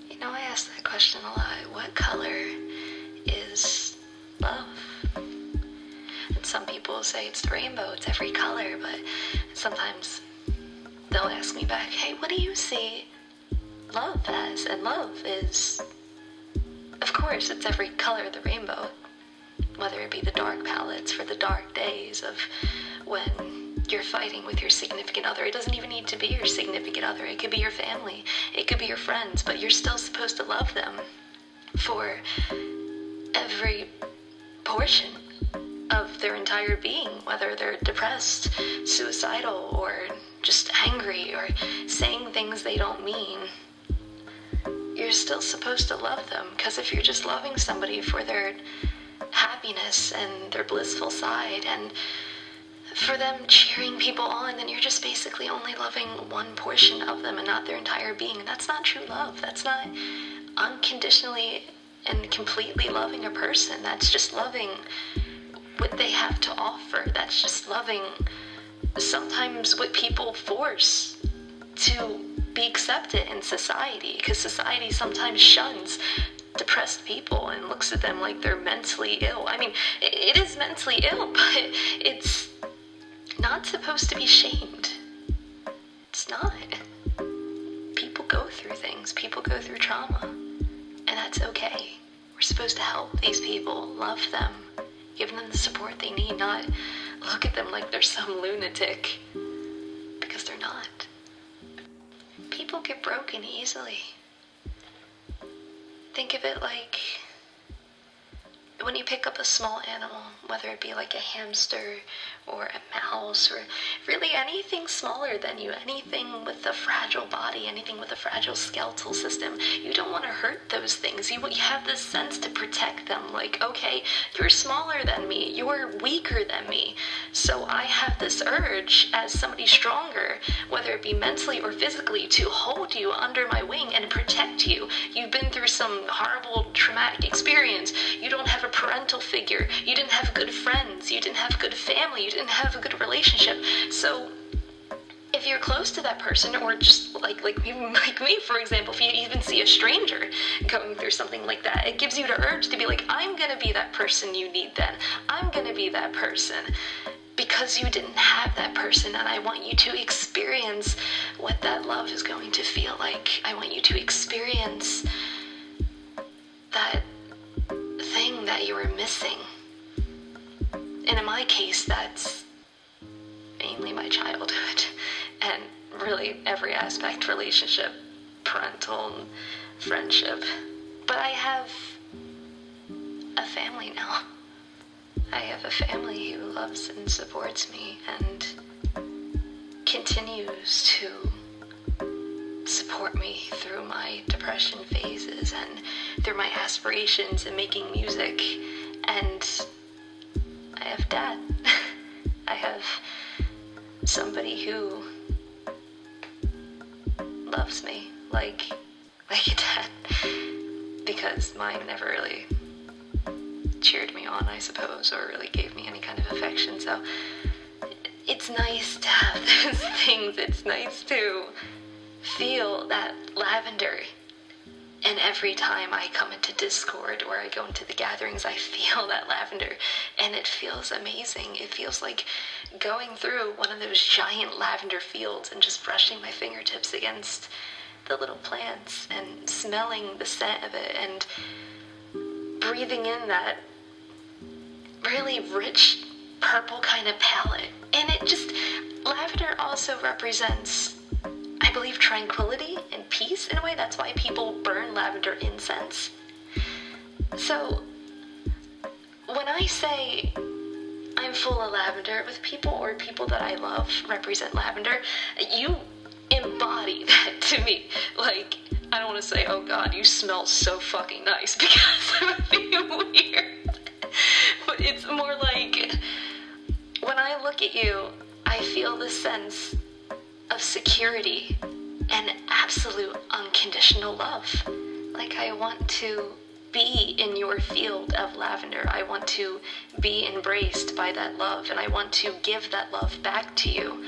You know, I ask that question a lot. What color is love? And some people say it's the rainbow, it's every color, but sometimes they'll ask me back, hey, what do you see love as? And love is, of course, it's every color of the rainbow, whether it be the dark palettes for the dark days of when you're fighting with your significant other. It doesn't even need to be your significant other. It could be your family. It could be your friends, but you're still supposed to love them for every portion of their entire being, whether they're depressed, suicidal, or just angry, or saying things they don't mean. You're still supposed to love them, because if you're just loving somebody for their happiness and their blissful side and for them cheering people on, then you're just basically only loving one portion of them and not their entire being. And that's not true love. That's not unconditionally and completely loving a person. That's just loving what they have to offer. That's just loving sometimes what people force to be accepted in society, because society sometimes shuns depressed people and looks at them like they're mentally ill. I mean, it is mentally ill, but it's not supposed to be shamed. It's not. People go through things. People go through trauma. And that's okay. We're supposed to help these people, love them, give them the support they need, not look at them like they're some lunatic, because they're not. People get broken easily. Think of it like when you pick up a small animal, whether it be like a hamster or a mouse or really anything smaller than you, anything with a fragile body, anything with a fragile skeletal system, you don't want to hurt those things. You have this sense to protect them, like, okay, you're smaller than me, you're weaker than me, so I have this urge as somebody stronger, whether it be mentally or physically, to hold you under my wing and protect you. You've been through some horrible traumatic experience. You don't have a parental figure. You didn't have good friends. You didn't have good family. You didn't have a good relationship. So if you're close to that person, or just like me, for example, if you even see a stranger going through something like that, it gives you the urge to be like, I'm gonna be that person you need then. I'm gonna be that person, because you didn't have that person, and I want you to experience what that love is going to feel like. I want you to experience that thing that you were missing. And in my case, that's mainly my childhood, and really every aspect, relationship, parental, friendship. But I have a family now. I have a family who loves and supports me and continues to support me through my depression phases and through my aspirations in making music. And I have Dad. I have somebody who loves me like a dad, because mine never really cheered me on, I suppose, or really gave me any kind of affection. So it's nice to have those things. It's nice to feel that lavender. And every time I come into Discord or I go into the gatherings, I feel that lavender, and it feels amazing. It feels like going through one of those giant lavender fields and just brushing my fingertips against the little plants and smelling the scent of it and breathing in that really rich purple kind of palette. And it just, lavender also represents, I believe, tranquility and peace in a way. That's why people burn lavender incense. So when I say I'm full of lavender with people, or people that I love represent lavender, you embody that to me. Like, I don't want to say, oh God, you smell so fucking nice, because I'm being weird. But it's more like, when I look at you, I feel this sense of security and absolute unconditional love. Like, I want to be in your field of lavender. I want to be embraced by that love, and I want to give that love back to you.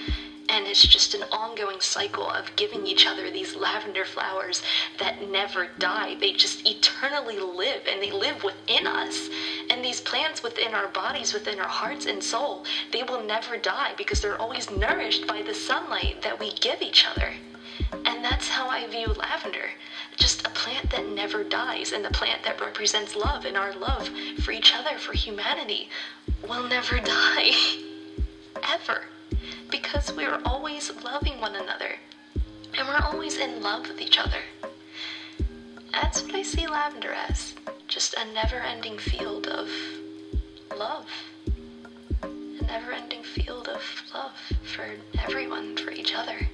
And it's just an ongoing cycle of giving each other these lavender flowers that never die. They just eternally live, and they live within us. And these plants within our bodies, within our hearts and soul, they will never die because they're always nourished by the sunlight that we give each other. And that's how I view lavender. Just a plant that never dies, and the plant that represents love, and our love for each other, for humanity, will never die. Ever. Because we're always loving one another. And we're always in love with each other. That's what I see lavender as. Just a never-ending field of love. A never-ending field of love for everyone, for each other.